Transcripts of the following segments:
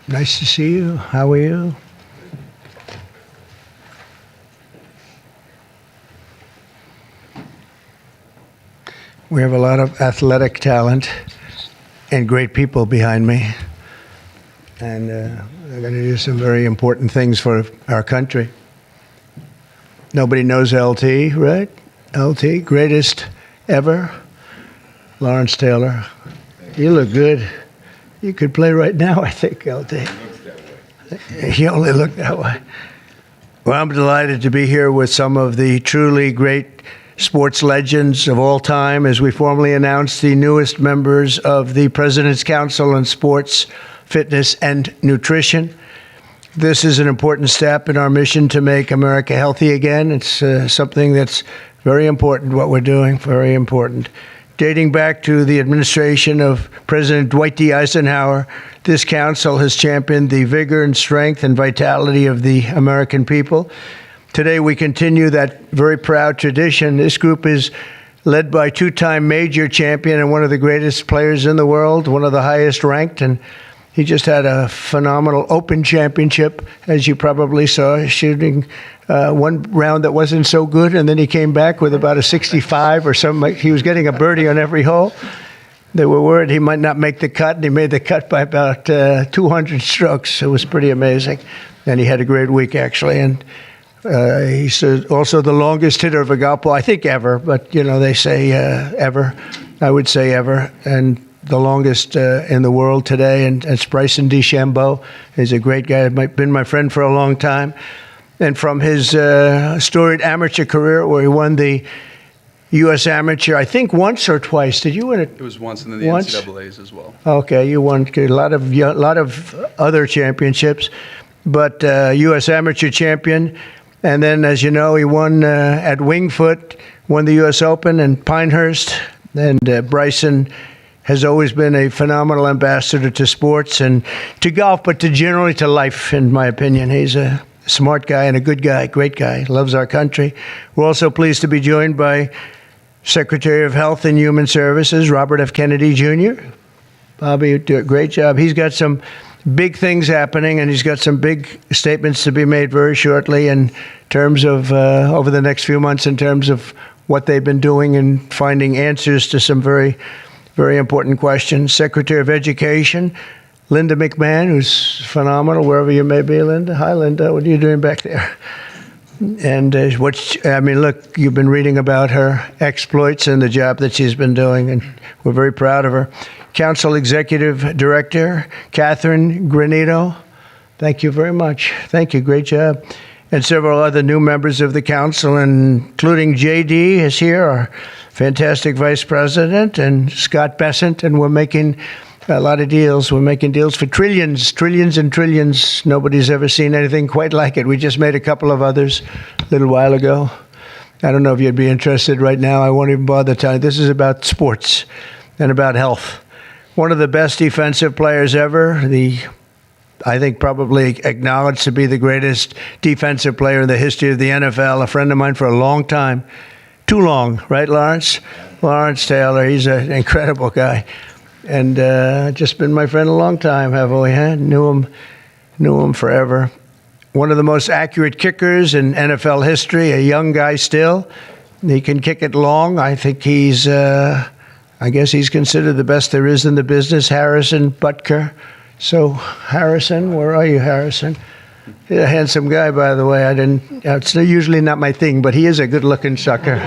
Nice to see you. How are you? We have a lot of athletic talent and great people behind me. And they're going to do some very important things for our country. Nobody knows LT, right? LT, greatest ever. Lawrence Taylor. You look good. You could play right now, I think, LT. You only look that way. Well, I'm delighted to be here with some of the truly great sports legends of all time as we formally announce the newest members of the President's Council on Sports, Fitness, and Nutrition. This is an important step in our mission to make America healthy again. It's something that's very important, what we're doing, very important. Dating back to the administration of President Dwight D. Eisenhower, this council has championed the vigor and strength and vitality of the American people. Today, we continue that very proud tradition. This group is led by two-time major champion and one of the greatest players in the world, one of the highest ranked, and he just had a phenomenal Open Championship, as you probably saw, shooting one round that wasn't so good, and then he came back with about a 65 or something. He was getting a birdie on every hole. They were worried he might not make the cut, and he made the cut by about 200 strokes. It was pretty amazing, and he had a great week, actually. And he's also the longest hitter of a golf ball, I think ever, but, you know, they say ever. I would say ever. And the longest in the world today, and it's Bryson DeChambeau. He's a great guy, been my friend for a long time. And from his storied amateur career, where he won the U.S. Amateur, I think once or twice. Did you win it? It was once, and then the NCAAs as well. Okay, you won a lot of other championships, but U.S. Amateur champion. And then, as you know, he won at Winged Foot, won the U.S. Open and Pinehurst. And Bryson has always been a phenomenal ambassador to sports and to golf, but generally to life, in my opinion. He's a smart guy and a good guy, great guy, loves our country. We're also pleased to be joined by Secretary of Health and Human Services, Robert F. Kennedy, Jr. Bobby, you do a great job. He's got some big things happening, and he's got some big statements to be made very shortly in terms of, over the next few months, in terms of what they've been doing and finding answers to some very, very important questions. Secretary of Education, Linda McMahon, who's phenomenal, wherever you may be, Linda. Hi, Linda. What are you doing back there? And look, you've been reading about her exploits and the job that she's been doing, and we're very proud of her. Council Executive Director, Catherine Granito. Thank you very much. Thank you. Great job. And several other new members of the council, including J.D. is here, our fantastic Vice President, and Scott Bessent, and we're making a lot of deals. We're making deals for trillions and trillions. Nobody's ever seen anything quite like it. We just made a couple of others a little while ago. I don't know if you'd be interested right now. I won't even bother telling you. This is about sports and about health. One of the best defensive players ever, I think probably acknowledged to be the greatest defensive player in the history of the NFL, a friend of mine for a long time. Too long, right, Lawrence? Lawrence Taylor, he's an incredible guy. And just been my friend a long time, haven't we? Huh? Knew him forever. One of the most accurate kickers in NFL history, a young guy still. He can kick it long. I think I guess he's considered the best there is in the business, Harrison Butker. So, Harrison, where are you, Harrison? He's a handsome guy, by the way. It's usually not my thing, but he is a good-looking sucker.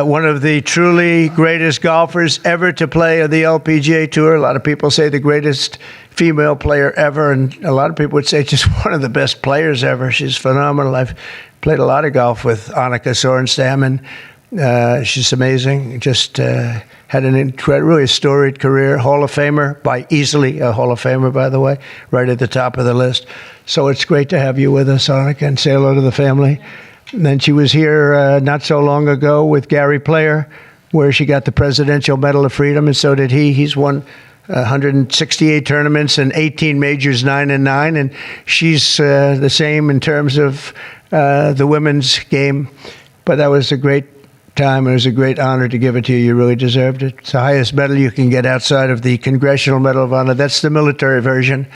One of the truly greatest golfers ever to play on the LPGA Tour. A lot of people say the greatest female player ever, and a lot of people would say just one of the best players ever. She's phenomenal. I've played a lot of golf with Annika Sorenstam, and she's amazing. Just had an really storied career. Hall of Famer, easily a Hall of Famer, by the way, right at the top of the list. So it's great to have you with us, Annika, and say hello to the family. And then she was here not so long ago with Gary Player, where she got the Presidential Medal of Freedom, and so did he. He's won 168 tournaments and 18 majors, 9-9, and she's the same in terms of the women's game. But that was a great time. It was a great honor to give it to you. You really deserved it. It's the highest medal you can get outside of the Congressional Medal of Honor. That's the military version.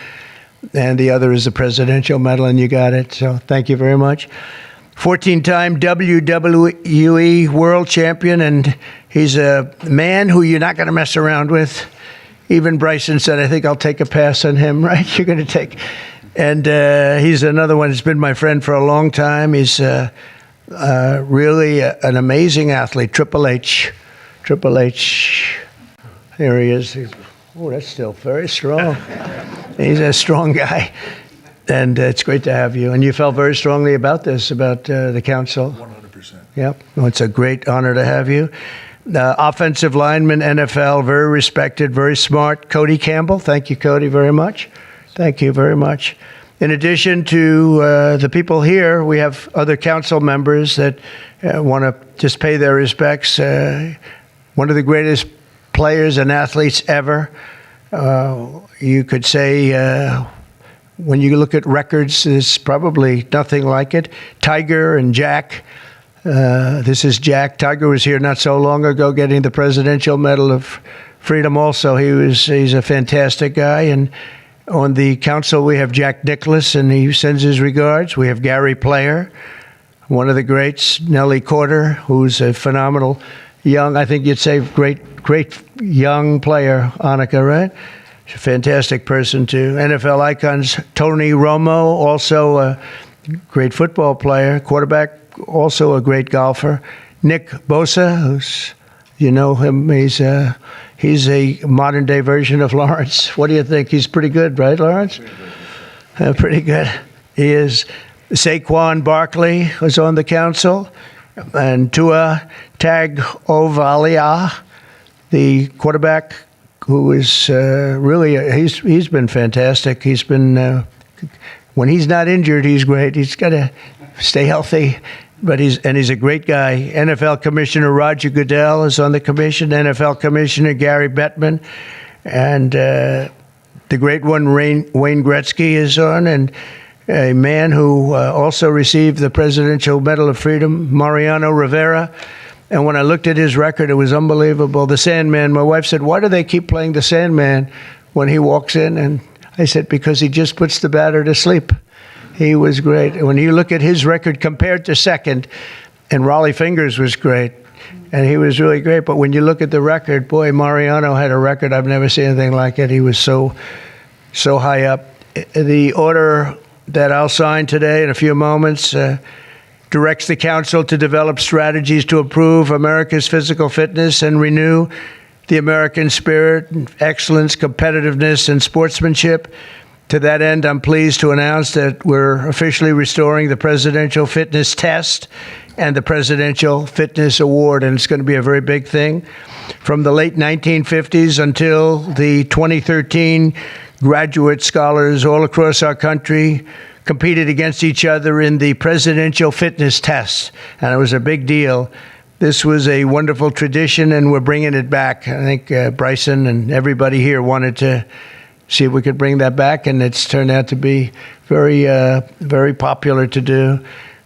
And the other is the Presidential Medal, and you got it. So thank you very much. 14-time WWE World Champion, and he's a man who you're not going to mess around with. Even Bryson said, I think I'll take a pass on him, right? You're going to take. And he's another one who's been my friend for a long time. He's really an amazing athlete. Triple H. Here he is. Oh, that's still very strong. He's a strong guy. And it's great to have you. And you felt very strongly about this, about the council. 100%. Yep. Well, it's a great honor to have you. Offensive lineman, NFL, very respected, very smart. Cody Campbell. Thank you, Cody, very much. Thank you very much. In addition to the people here, we have other council members that want to just pay their respects. One of the greatest players and athletes ever. You could say, when you look at records, there's probably nothing like it. Tiger and Jack. This is Jack. Tiger was here not so long ago getting the Presidential Medal of Freedom also. He's a fantastic guy. And on the council, we have Jack Nicklaus, and he sends his regards. We have Gary Player, one of the greats. Nellie Corder, who's a phenomenal young, I think you'd say great young player. Annika, right? She's a fantastic person, too. NFL icons, Tony Romo, also a great football player. Quarterback, also a great golfer. Nick Bosa, who's, you know him, he's a modern-day version of Lawrence. What do you think? He's pretty good, right, Lawrence? Pretty good. He is. Saquon Barkley was on the council. And Tua Tagovailoa, the quarterback, who is really, he's been fantastic. He's been, when he's not injured, he's great. He's got to stay healthy. But he's a great guy. NFL Commissioner Roger Goodell is on the commission. NFL Commissioner Gary Bettman, and the great one Wayne Gretzky is on, and a man who also received the Presidential Medal of Freedom, Mariano Rivera. And when I looked at his record, it was unbelievable. The Sandman. My wife said, "Why do they keep playing the Sandman when he walks in?" And I said, "Because he just puts the batter to sleep." He was great. When you look at his record compared to second, and Raleigh Fingers was great, and he was really great. But when you look at the record, boy, Mariano had a record. I've never seen anything like it. He was so high up. The order that I'll sign today in a few moments directs the council to develop strategies to improve America's physical fitness and renew the American spirit, excellence, competitiveness, and sportsmanship. To that end, I'm pleased to announce that we're officially restoring the Presidential Fitness Test and the Presidential Fitness Award, and it's going to be a very big thing. From the late 1950s until the 2013, graduate scholars all across our country competed against each other in the Presidential Fitness Test, and it was a big deal. This was a wonderful tradition, and we're bringing it back. I think Bryson and everybody here wanted to see if we could bring that back, and it's turned out to be very popular to do.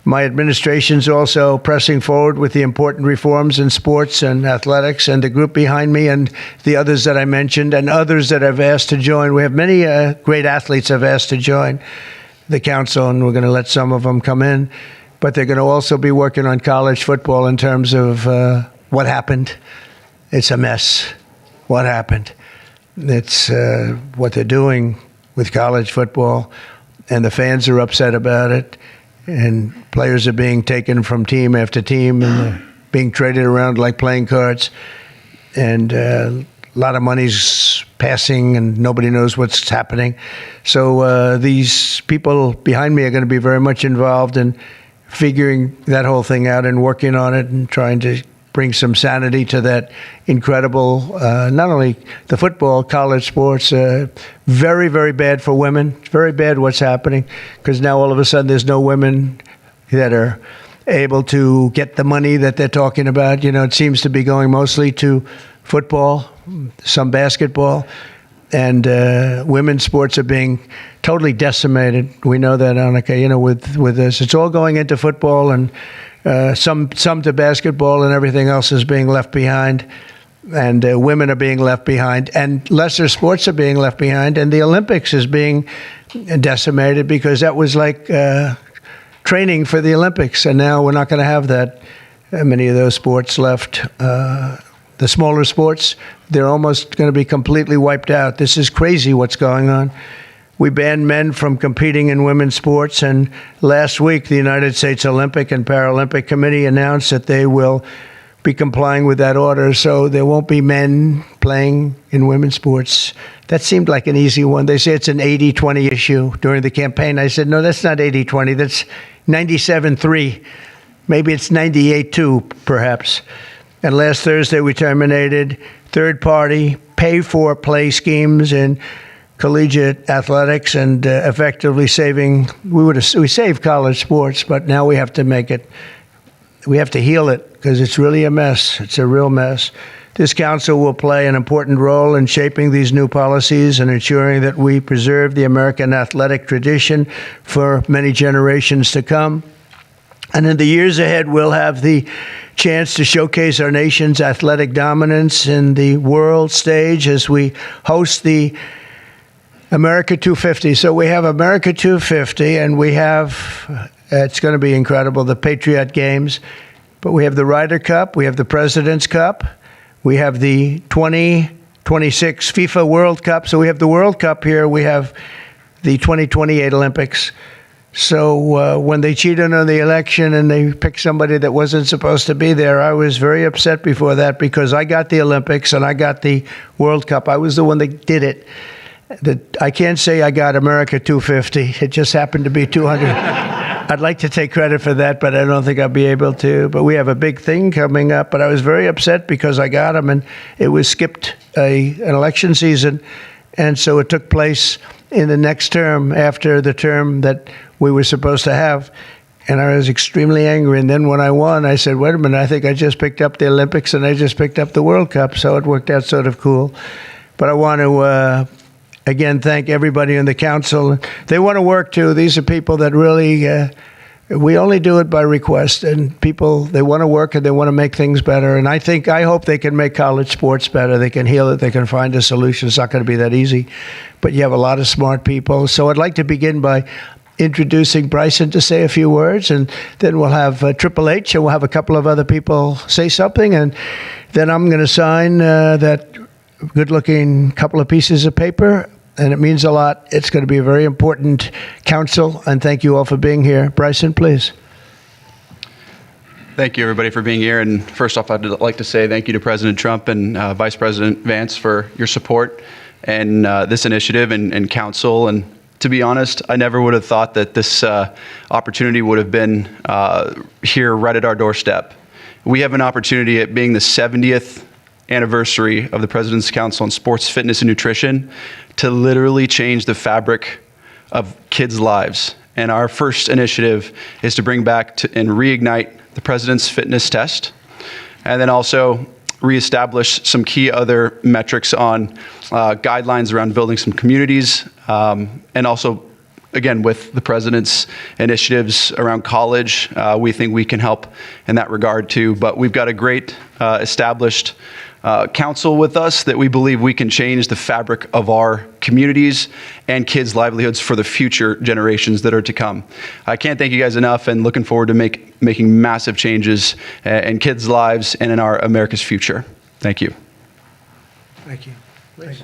My administration's also pressing forward with the important reforms in sports and athletics, and the group behind me and the others that I mentioned and others that I've asked to join. We have many great athletes I've asked to join the council, and we're going to let some of them come in, but they're going to also be working on college football in terms of what happened. It's a mess. What happened? It's what they're doing with college football, and the fans are upset about it, and players are being taken from team after team, and they're being traded around like playing cards, and a lot of money's passing, and nobody knows what's happening. So these people behind me are going to be very much involved in figuring that whole thing out and working on it and trying to bring some sanity to that incredible, not only the football, college sports, very, very bad for women. It's very bad what's happening, because now all of a sudden there's no women that are able to get the money that they're talking about. You know, it seems to be going mostly to football, some basketball, and women's sports are being totally decimated. We know that, Annika, you know, with this. It's all going into football, and some to basketball, and everything else is being left behind. And women are being left behind, and lesser sports are being left behind, and the Olympics is being decimated because that was like training for the Olympics, and now we're not going to have that many of those sports left. The smaller sports, they're almost going to be completely wiped out. This is crazy what's going on. We banned men from competing in women's sports, and last week the United States Olympic and Paralympic Committee announced that they will be complying with that order, so there won't be men playing in women's sports. That seemed like an easy one. They say it's an 80-20 issue during the campaign. I said, no, that's not 80-20. That's 97-3. Maybe it's 98-2, perhaps. And last Thursday, we terminated third-party pay-for-play schemes in collegiate athletics and effectively we saved college sports, but now we have to we have to heal it because it's really a mess. It's a real mess. This council will play an important role in shaping these new policies and ensuring that we preserve the American athletic tradition for many generations to come. And in the years ahead, we'll have the chance to showcase our nation's athletic dominance in the world stage as we host the America 250. So we have America 250, and we have, it's going to be incredible, the Patriot Games. But we have the Ryder Cup, we have the President's Cup, we have the 2026 FIFA World Cup. So we have the World Cup here, we have the 2028 Olympics. So when they cheated on the election and they picked somebody that wasn't supposed to be there, I was very upset before that because I got the Olympics and I got the World Cup. I was the one that did it. I can't say I got America 250. It just happened to be 200. I'd like to take credit for that, but I don't think I'll be able to. But we have a big thing coming up. But I was very upset because I got them, and it was skipped an election season. And so it took place in the next term after the term that we were supposed to have. And I was extremely angry. And then when I won, I said, wait a minute, I think I just picked up the Olympics and I just picked up the World Cup. So it worked out sort of cool. But I want to again, thank everybody in the council. They want to work too. These are people that really, we only do it by request, and people, they want to work and they want to make things better. And I hope they can make college sports better. They can heal it. They can find a solution. It's not going to be that easy, but you have a lot of smart people. So I'd like to begin by introducing Bryson to say a few words, and then we'll have Triple H, and we'll have a couple of other people say something, and then I'm going to sign that good-looking couple of pieces of paper, and it means a lot. It's going to be a very important council, and thank you all for being here. Bryson, please. Thank you, everybody, for being here. And first off, I'd like to say thank you to President Trump and Vice President Vance for your support and this initiative and council. And to be honest, I never would have thought that this opportunity would have been here right at our doorstep. We have an opportunity at being the 70th anniversary of the President's Council on Sports, Fitness, and Nutrition to literally change the fabric of kids' lives. And our first initiative is to bring back and reignite the President's Fitness Test, and then also reestablish some key other metrics on guidelines around building some communities, and also, again, with the President's initiatives around college, we think we can help in that regard too. But we've got a great established council with us that we believe we can change the fabric of our communities and kids' livelihoods for the future generations that are to come. I can't thank you guys enough, and looking forward to making massive changes in kids' lives and in our America's future. Thank you. Thank you. Please.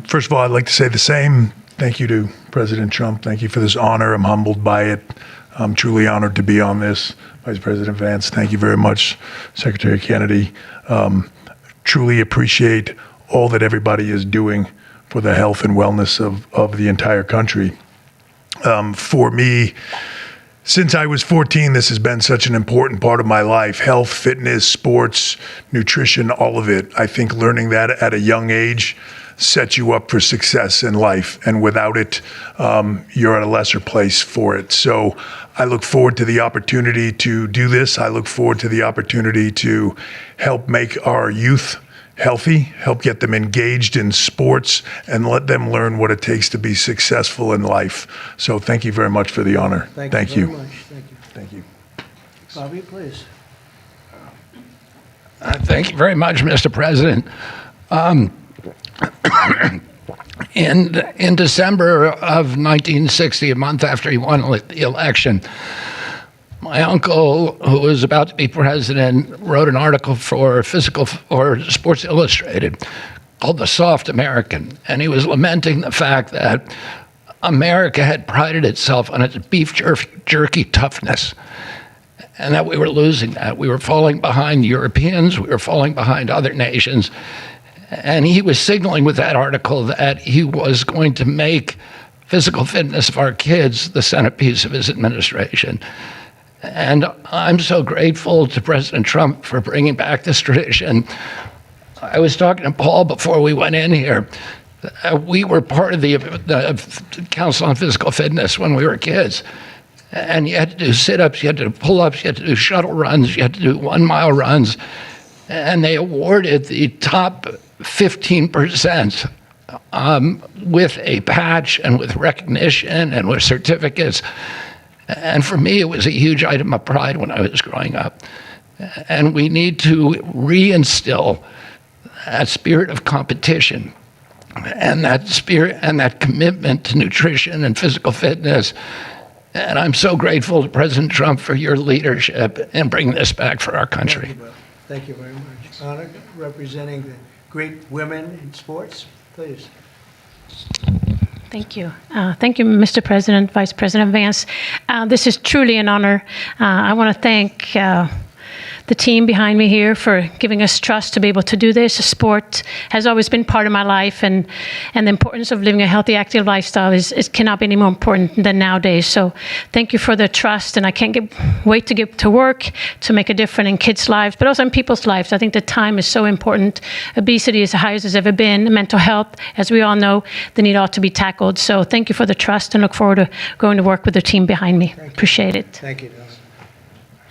First of all, I'd like to say the same. Thank you to President Trump. Thank you for this honor. I'm humbled by it. I'm truly honored to be on this. Vice President Vance, thank you very much. Secretary Kennedy, truly appreciate all that everybody is doing for the health and wellness of the entire country. For me, since I was 14, this has been such an important part of my life. Health, fitness, sports, nutrition, all of it. I think learning that at a young age sets you up for success in life. And without it, you're at a lesser place for it. So I look forward to the opportunity to do this. I look forward to the opportunity to help make our youth healthy, help get them engaged in sports, and let them learn what it takes to be successful in life. So thank you very much for the honor. Thank you. Very much. Thank you. Thank you. Bobby, please. Thank you very much, Mr. President. In December of 1960, a month after he won the election, my uncle, who was about to be president, wrote an article for Sports Illustrated called "The Soft American," and he was lamenting the fact that America had prided itself on its beef jerky toughness, and that we were losing that. We were falling behind Europeans. We were falling behind other nations. And he was signaling with that article that he was going to make physical fitness of our kids the centerpiece of his administration. And I'm so grateful to President Trump for bringing back this tradition. I was talking to Paul before we went in here. We were part of the Council on Physical Fitness when we were kids. And you had to do sit-ups, you had to do pull-ups, you had to do shuttle runs, you had to do 1 mile runs. And they awarded the top 15% with a patch and with recognition and with certificates. And for me, it was a huge item of pride when I was growing up. And we need to reinstill that spirit of competition and that spirit and that commitment to nutrition and physical fitness. And I'm so grateful to President Trump for your leadership in bringing this back for our country. Thank you, Bill. Thank you very much. Anna, representing the great women in sports, please. Thank you. Thank you, Mr. President, Vice President Vance. This is truly an honor. I want to thank the team behind me here for giving us trust to be able to do this. Sport has always been part of my life, and the importance of living a healthy, active lifestyle cannot be any more important than nowadays. So thank you for the trust, and I can't wait to get to work to make a difference in kids' lives, but also in people's lives. I think the time is so important. Obesity is the highest it's ever been. Mental health, as we all know, the need ought to be tackled. So thank you for the trust, and look forward to going to work with the team behind me. Appreciate it. Thank you, Bill.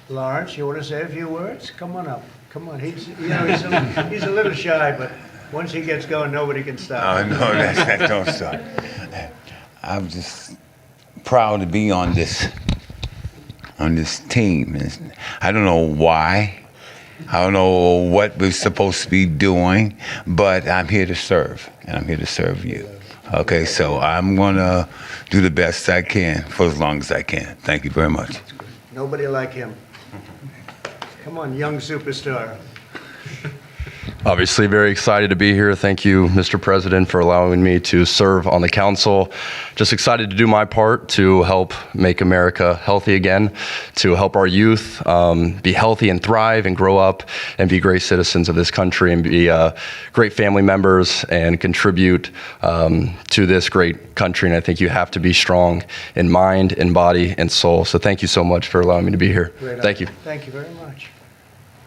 Lawrence, you want to say a few words? Come on up. Come on. He's a little shy, but once he gets going, nobody can stop. Oh, no, that don't stop. I'm just proud to be on this team. I don't know why. I don't know what we're supposed to be doing, but I'm here to serve, and I'm here to serve you. Okay, so I'm going to do the best I can for as long as I can. Thank you very much. Nobody like him. Come on, young superstar. Obviously very excited to be here. Thank you, Mr. President, for allowing me to serve on the council. Just excited to do my part to help make America healthy again, to help our youth be healthy and thrive and grow up and be great citizens of this country and be great family members and contribute to this great country. And I think you have to be strong in mind, in body, and soul. So thank you so much for allowing me to be here. Great Thank you. Thank you very much.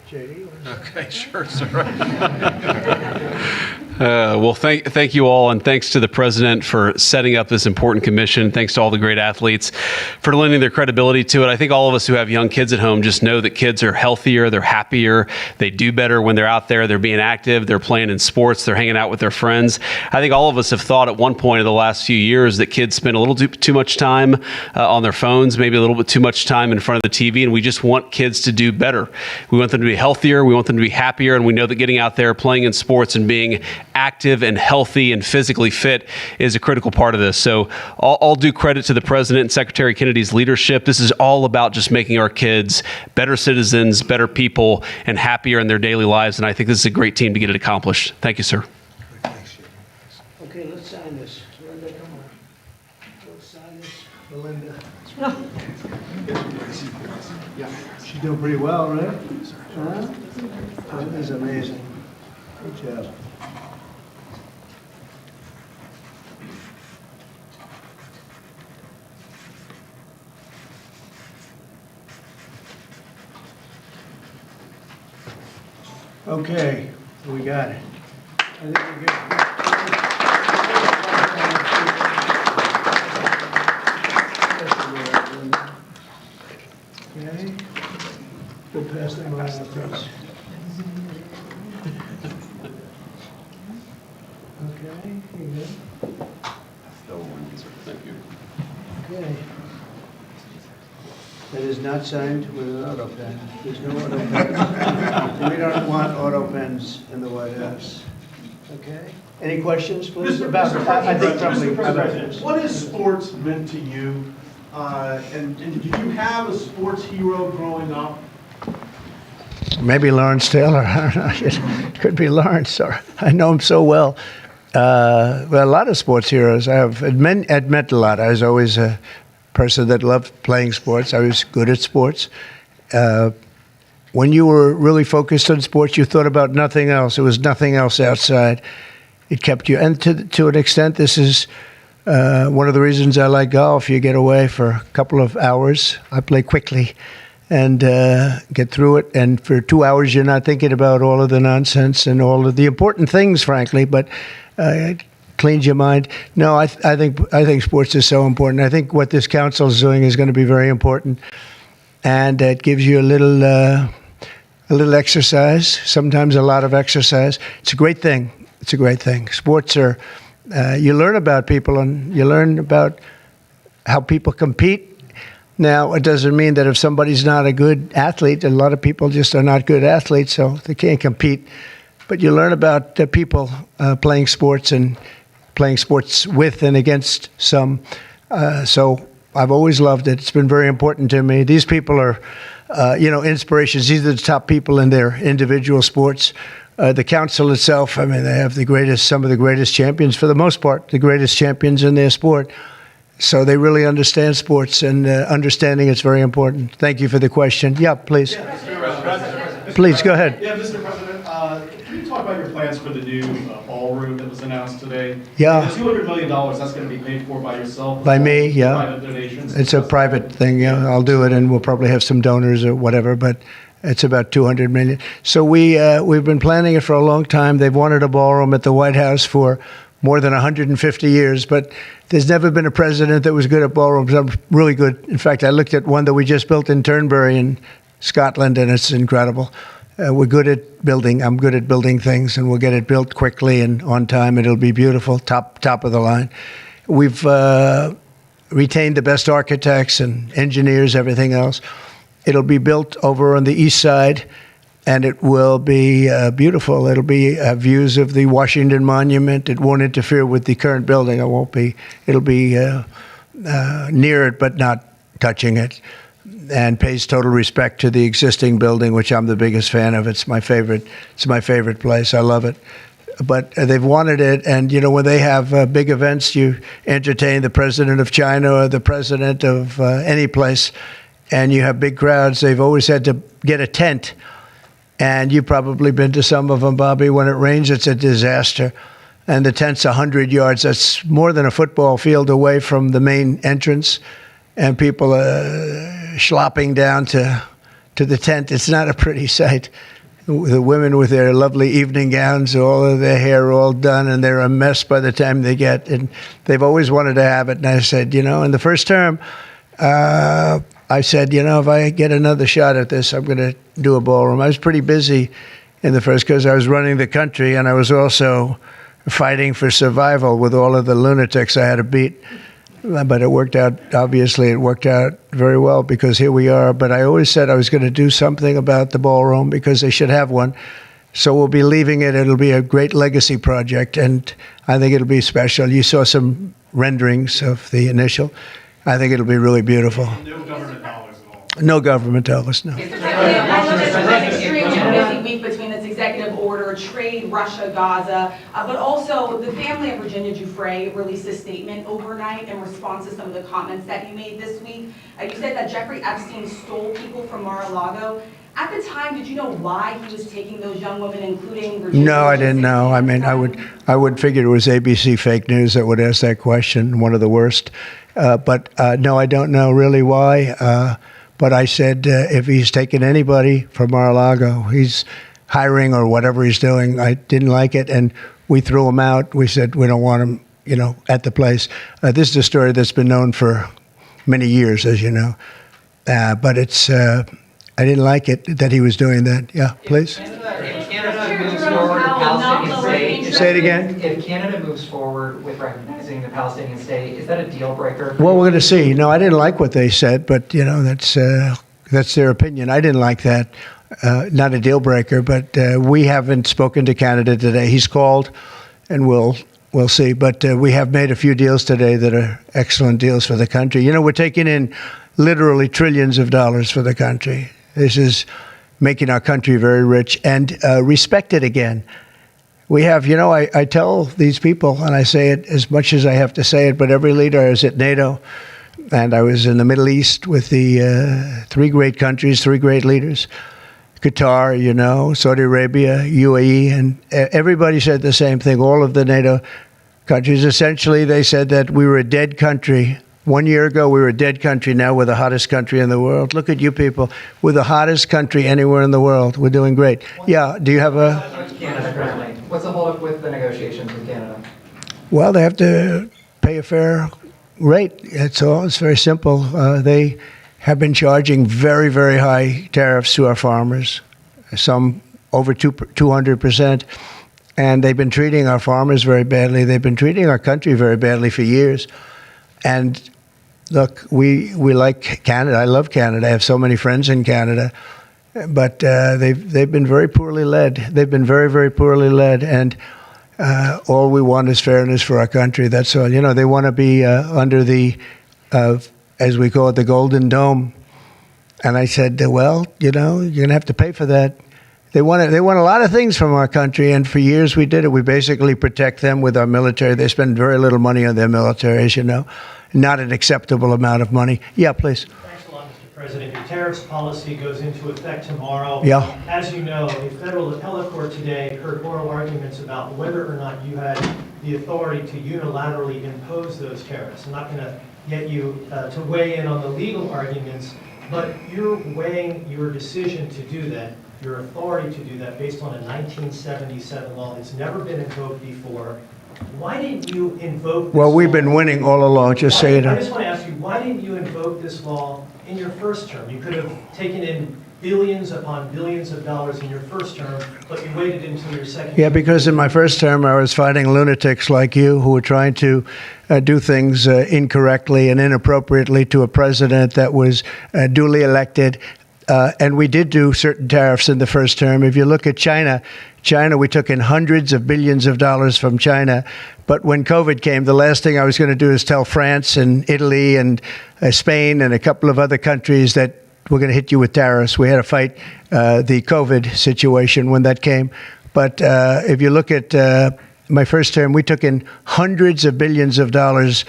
JD? Okay, sure, sir. Well, thank you all, and thanks to the president for setting up this important commission. Thanks to all the great athletes for lending their credibility to it. I think all of us who have young kids at home just know that kids are healthier, they're happier, they do better when they're out there, they're being active, they're playing in sports, they're hanging out with their friends. I think all of us have thought at one point in the last few years that kids spend a little too much time on their phones, maybe a little bit too much time in front of the TV, and we just want kids to do better. We want them to be healthier, we want them to be happier, and we know that getting out there, playing in sports, and being active and healthy and physically fit is a critical part of this. So all due credit to the President and Secretary Kennedy's leadership. This is all about just making our kids better citizens, better people, and happier in their daily lives. And I think this is a great team to get it accomplished. Thank you, sir. Okay, let's sign this. Linda, come on. Let's sign this. Belinda. She's doing pretty well, right? Huh? That is amazing. Good job. Okay, we got it. I think we're good. Okay, we'll pass them around, please. Okay, you good? Thank you. Okay. that is not signed with an auto pen. There's no auto pen. We don't want auto pens in the White House. Okay? Any questions, please? I think probably Mr. about President, this. what has sports meant to you? And did you have a sports hero growing up? Maybe Lawrence Taylor. I don't know. It could be Lawrence. Or I know him so well. Well, a lot of sports heroes. It meant a lot. I was always a person that loved playing sports. I was good at sports. When you were really focused on sports, you thought about nothing else. There was nothing else outside. It kept you. And to an extent, this is one of the reasons I like golf. You get away for a couple of hours. I play quickly and get through it. And for 2 hours, you're not thinking about all of the nonsense and all of the important things, frankly, but it cleans your mind. No, I think sports is so important. I think what this council is doing is going to be very important. And it gives you a little exercise, sometimes a lot of exercise. It's a great thing. It's a great thing. Sports are, you learn about people and you learn about how people compete. Now, it doesn't mean that if somebody's not a good athlete, a lot of people just are not good athletes, so they can't compete. But you learn about people playing sports and playing sports with and against some. So I've always loved it. It's been very important to me. These people are, inspirations. These are the top people in their individual sports. The council itself, I mean, they have some of the greatest champions, for the most part, the greatest champions in their sport. So they really understand sports, and understanding it's very important. Thank you for the question. Yeah, please. Please, go ahead. Yeah, Mr. President, can you talk about your plans for the new ballroom that was announced today? Yeah. The $200 million, that's going to be paid for by yourself? By me, yeah. Private donations? It's a private thing, yeah. I'll do it, and we'll probably have some donors or whatever, but it's about $200 million. So we've been planning it for a long time. They've wanted a ballroom at the White House for more than 150 years, but there's never been a president that was good at ballrooms. I'm really good. In fact, I looked at one that we just built in Turnberry in Scotland, and it's incredible. We're good at building. I'm good at building things, and we'll get it built quickly and on time. It'll be beautiful, top of the line. We've retained the best architects and engineers, everything else. It'll be built over on the east side, and it will be beautiful. It'll be views of the Washington Monument. It won't interfere with the current building. It'll be near it, but not touching it, and pays total respect to the existing building, which I'm the biggest fan of. It's my favorite place. I love it. But they've wanted it, and when they have big events, you entertain the president of China or the president of any place, and you have big crowds. They've always had to get a tent, and you've probably been to some of them, Bobby. When it rains, it's a disaster, and the tent's 100 yards. That's more than a football field away from the main entrance, and people are schlopping down to the tent. It's not a pretty sight. The women with their lovely evening gowns, all of their hair all done, and they're a mess by the time they get. And they've always wanted to have it. And I said, in the first term, I said, if I get another shot at this, I'm going to do a ballroom. I was pretty busy in the first because I was running the country, and I was also fighting for survival with all of the lunatics I had to beat. But it worked out, obviously, it worked out very well because here we are. But I always said I was going to do something about the ballroom because they should have one. So we'll be leaving it. It'll be a great legacy project, and I think it'll be special. You saw some renderings of the initial. I think it'll be really beautiful. No government dollars at all? No government dollars, no. Mr. President, I know this is an extremely busy week between this executive order, trade, Russia, Gaza, but also the family of Virginia Giuffre released a statement overnight in response to some of the comments that you made this week. You said that Jeffrey Epstein stole people from Mar-a-Lago. At the time, did you know why he was taking those young women, including Virginia? No, I didn't know. I mean, I would figure it was ABC fake news that would ask that question, one of the worst. But no, I don't know really why. But I said, if he's taking anybody from Mar-a-Lago, he's hiring or whatever he's doing. I didn't like it, and we threw him out. We said we don't want him, at the place. This is a story that's been known for many years, as you know. But it's, I didn't like it that he was doing that. Yeah, please. Canada moved forward with Palestinian state, Say it again. If Canada moves forward with recognizing the Palestinian state, is that a deal breaker? Well, we're going to see. No, I didn't like what they said, but that's their opinion. I didn't like that. Not a deal breaker, but we haven't spoken to Canada today. He's called, and we'll see. But we have made a few deals today that are excellent deals for the country. You know, we're taking in literally trillions of dollars for the country. This is making our country very rich and respected again. We have, you know, I tell these people, and I say it as much as I have to say it, but every leader, I was at NATO, and I was in the Middle East with the three great countries, three great leaders, Qatar, you know, Saudi Arabia, UAE, and everybody said the same thing. All of the NATO countries, essentially, they said that we were a dead country. 1 year ago, we were a dead country. Now we're the hottest country in the world. Look at you people. We're the hottest country anywhere in the world. We're doing great. Yeah, do you have a... Canada currently. What's the holdup with the negotiations with Canada? Well, they have to pay a fair rate. That's all. It's very simple. They have been charging very, very high tariffs to our farmers, some over 200%. And they've been treating our farmers very badly. They've been treating our country very badly for years. And look, we like Canada. I love Canada. I have so many friends in Canada. But they've been very poorly led. They've been very, very poorly led. And all we want is fairness for our country. That's all. You know, they want to be under the, as we call it, the Golden Dome. And I said, well, you know, you're going to have to pay for that. They want a lot of things from our country, and for years we did it. We basically protect them with our military. They spend very little money on their military, as you know. Not an acceptable amount of money. Yeah, please. Thanks a lot, Mr. President. Your tariffs policy goes into effect tomorrow. Yeah. As you know, a federal appellate court today heard oral arguments about whether or not you had the authority to unilaterally impose those tariffs. I'm not going to get you to weigh in on the legal arguments, but you're weighing your decision to do that, your authority to do that, based on a 1977 law that's never been invoked before. Why didn't you invoke this Well, we've been law? winning all along. Just say it. I just want to ask you, why didn't you invoke this law in your first term? You could have taken in billions upon billions of dollars in your first term, but you waited until your second Yeah, term. because in my first term, I was fighting lunatics like you who were trying to do things incorrectly and inappropriately to a president that was duly elected. And we did do certain tariffs in the first term. If you look at China, we took in hundreds of billions of dollars from China. But when COVID came, the last thing I was going to do is tell France and Italy and Spain and a couple of other countries that we're going to hit you with tariffs. We had to fight the COVID situation when that came. But if you look at my first term, we took in hundreds of billions of dollars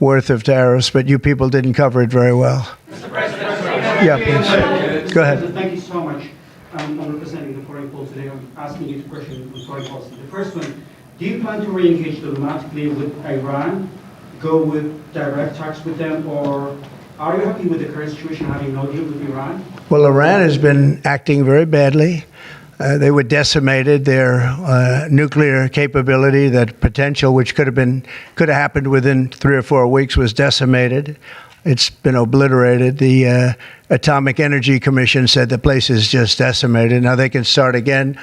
worth of tariffs, but you people didn't cover it very well. Mr. President, Yeah, please. Go ahead. Thank you so much. I'm representing the foreign policy today. I'm asking you two questions on foreign policy. The first one, do you plan to re-engage diplomatically with Iran, go with direct talks with them, or are you happy with the current situation, having no deal with Iran? Well, Iran has been acting very badly. They were decimated. Their nuclear capability, that potential, which could have happened within 3 or 4 weeks, was decimated. It's been obliterated. The Atomic Energy Commission said the place is just decimated. Now they can start again,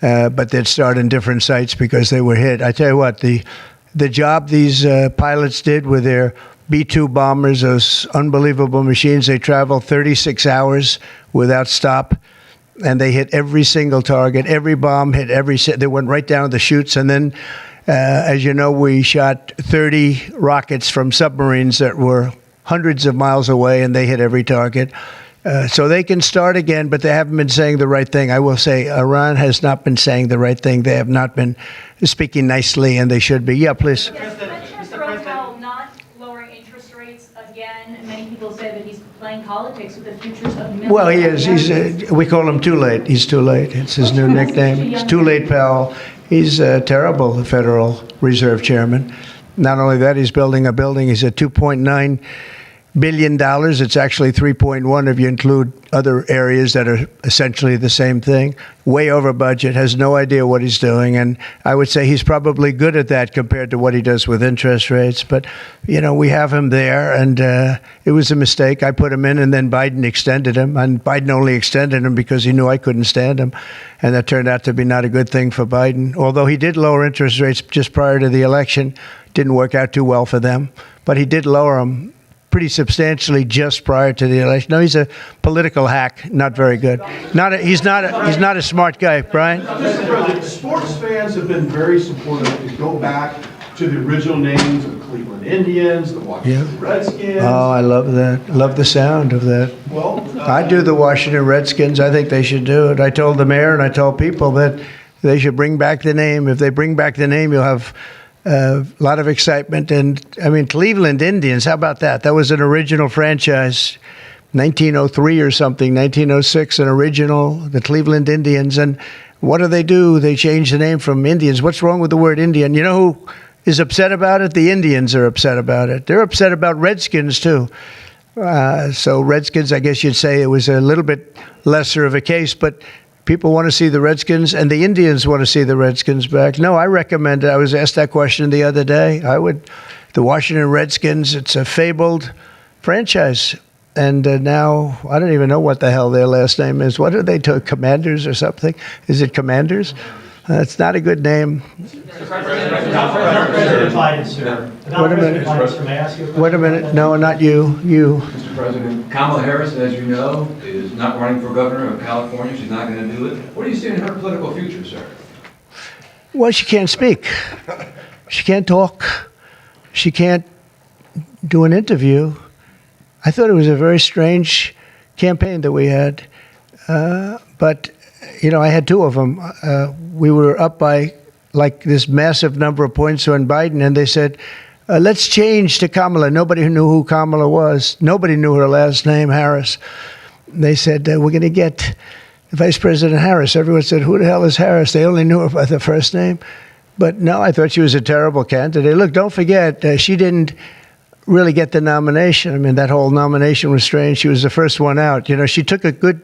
but they'd start in different sites because they were hit. I tell you what, the job these pilots did with their B-2 bombers, those unbelievable machines, they traveled 36 hours without stop, and they hit every single target. Every bomb hit they went right down to the chutes, and then, as you know, we shot 30 rockets from submarines that were hundreds of miles away, and they hit every target. So they can start again, but they haven't been saying the right thing. I will say Iran has not been saying the right thing. They have not been speaking nicely, and they should be. Yeah, please. Mr. Powell not lowering interest rates again. Many people say that he's playing politics with the futures of millions. Well, he is. We call him Too Late. He's Too Late. It's his new nickname. It's Too Late, Powell. He's terrible, the Federal Reserve Chairman. Not only that, he's building a building. He's a $2.9 billion. It's actually 3.1 if you include other areas that are essentially the same thing. Way over budget, has no idea what he's doing. And I would say he's probably good at that compared to what he does with interest rates. But, we have him there, and it was a mistake. I put him in, and then Biden extended him. And Biden only extended him because he knew I couldn't stand him. And that turned out to be not a good thing for Biden. Although he did lower interest rates just prior to the election. Didn't work out too well for them. But he did lower them pretty substantially just prior to the election. No, he's a political hack, not very good. He's not a smart guy, Brian. Mr. President, sports fans have been very supportive to go back to the original names of the Cleveland Indians, the Washington Redskins. Oh, I love that. Love the sound of that. Well, I do the Washington Redskins. I think they should do it. I told the mayor and I told people that they should bring back the name. If they bring back the name, you'll have a lot of excitement. And I mean, Cleveland Indians, how about that? That was an original franchise, 1903 or something, 1906, an original, the Cleveland Indians. And what do? They changed the name from Indians. What's wrong with the word Indian? You know who is upset about it? The Indians are upset about it. They're upset about Redskins, too. So Redskins, I guess you'd say it was a little bit lesser of a case, but people want to see the Redskins, and the Indians want to see the Redskins back. No, I recommend it. I was asked that question the other day. The Washington Redskins, it's a fabled franchise. And now, I don't even know what the hell their last name is. What are they to Commanders or something? Is it Commanders? It's not a good name. Wait a minute. Wait a minute. No, not you. Mr. President, Kamala Harris, as you know, is not running for governor of California. She's not going to do it. What do you see in her political future, sir? Well, she can't speak. She can't talk. She can't do an interview. I thought it was a very strange campaign that we had. But, I had two of them. We were up by like this massive number of points on Biden, and they said, let's change to Kamala. Nobody knew who Kamala was. Nobody knew her last name, Harris. They said, we're going to get Vice President Harris. Everyone said, who the hell is Harris? They only knew her by the first name. But no, I thought she was a terrible candidate. Look, don't forget, she didn't really get the nomination. I mean, that whole nomination was strange. She was the first one out. She took a good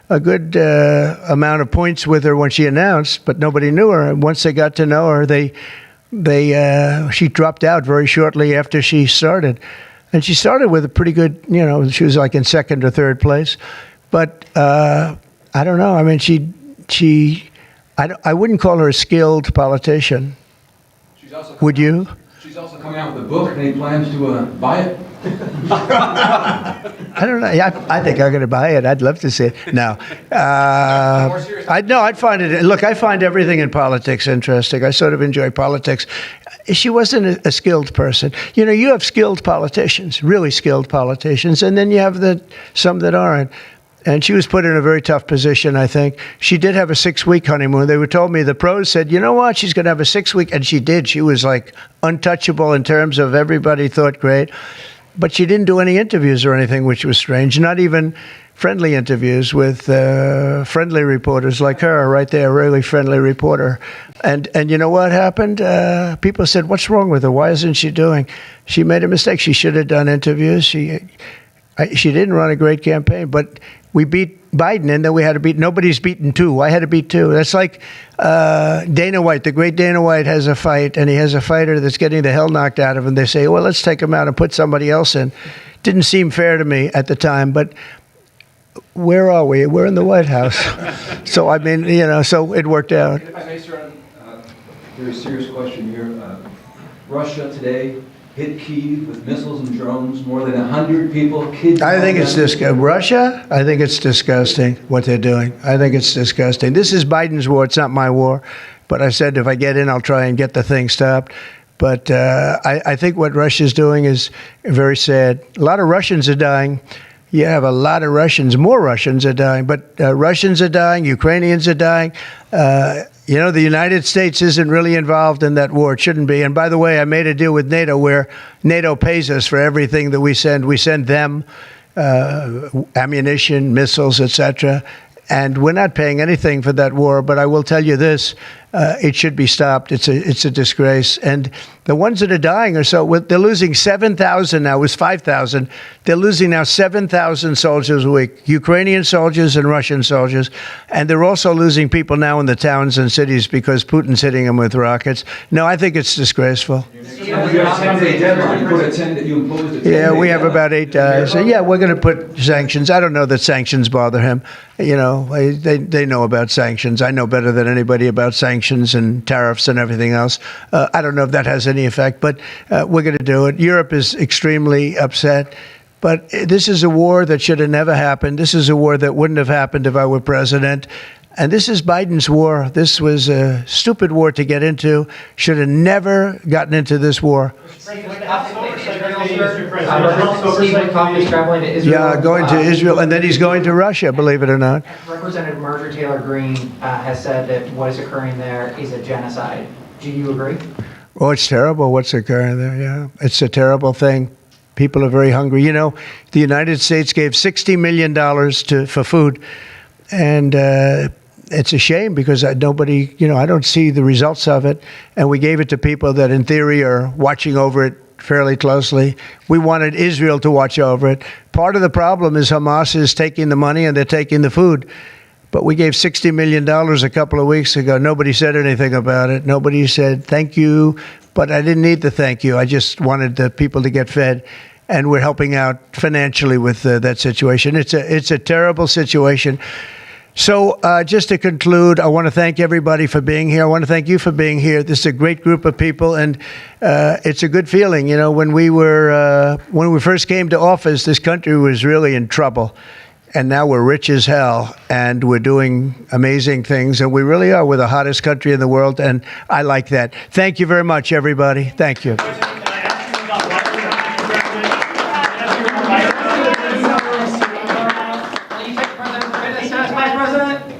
amount of points with her when she announced, but nobody knew her. And once they got to know her, she dropped out very shortly after she started. And she started with a pretty good, she was like in second or third place. But I don't know. I mean, I wouldn't call her a skilled politician. Would you? She's also coming out with a book. Any plans to buy it? I don't know. I think I'm going to buy it. I'd love to see it. No. I'd find it. Look, I find everything in politics interesting. I sort of enjoy politics. She wasn't a skilled person. You have skilled politicians, really skilled politicians, and then you have some that aren't. And she was put in a very tough position, I think. She did have a 6-week honeymoon. They told me, the pros said, you know what, she's going to have a 6-week, and she did. She was like untouchable in terms of everybody thought great. But she didn't do any interviews or anything, which was strange. Not even friendly interviews with friendly reporters like her right there, a really friendly reporter. And you know what happened? People said, what's wrong with her? Why isn't she doing? She made a mistake. She should have done interviews. She didn't run a great campaign, but we beat Biden, and then we had to beat, nobody's beaten two. I had to beat two. That's like Dana White, the great Dana White has a fight, and he has a fighter that's getting the hell knocked out of him. They say, well, let's take him out and put somebody else in. Didn't seem fair to me at the time, but where are we? We're in the White House. So, I mean, so it worked out. If I may, sir, a very serious question here. Russia today hit Kyiv with missiles and drones, more than 100 people kidnapped. I think it's disgusting. Russia, I think it's disgusting what they're doing. I think it's disgusting. This is Biden's war. It's not my war. But I said if I get in, I'll try and get the thing stopped. But I think what Russia's doing is very sad. A lot of Russians are dying. You have a lot of Russians. More Russians are dying. But Russians are dying. Ukrainians are dying. The United States isn't really involved in that war. It shouldn't be. And by the way, I made a deal with NATO where NATO pays us for everything that we send. We send them ammunition, missiles, etc. And we're not paying anything for that war. But I will tell you this, It should be stopped. It's a disgrace. And the ones that are dying are they're losing 7,000 now. It was 5,000. They're losing now 7,000 soldiers a week, Ukrainian soldiers and Russian soldiers. And they're also losing people now in the towns and cities because Putin's hitting them with rockets. No, I think it's disgraceful. You have a 10-day deadline. You put a 10 that you imposed a 10-day Yeah, we have deadline. about 8 days. So yeah, we're going to put sanctions. I don't know that sanctions bother him. You know, they know about sanctions. I know better than anybody about sanctions and tariffs and everything else. I don't know if that has any effect, but we're going to do it. Europe is extremely upset. But this is a war that should have never happened. This is a war that wouldn't have happened if I were president. And this is Biden's war. This was a stupid war to get into. Should have never gotten into this war. Steve Witkoff is traveling to Israel. Yeah, going to Israel, and then he's going to Russia, believe it or not. Representative Marjorie Taylor Greene has said that what is occurring there is a genocide. Do you agree? Oh, it's terrible what's occurring there, yeah. It's a terrible thing. People are very hungry. You know, the United States gave $60 million for food, and it's a shame because nobody, you know, I don't see the results of it. And we gave it to people that in theory are watching over it fairly closely. We wanted Israel to watch over it. Part of the problem is Hamas is taking the money and they're taking the food. But we gave $60 million a couple of weeks ago. Nobody said anything about it. Nobody said thank you. But I didn't need the thank you. I just wanted the people to get fed. And we're helping out financially with that situation. It's a terrible situation. So just to conclude, I want to thank everybody for being here. I want to thank you for being here. This is a great group of people, and it's a good feeling. You know, when we first came to office, this country was really in trouble, and now we're rich as hell, and we're doing amazing things, and we really are. We're the hottest country in the world, and I like that. Thank you very much, everybody. Thank you. Vice President?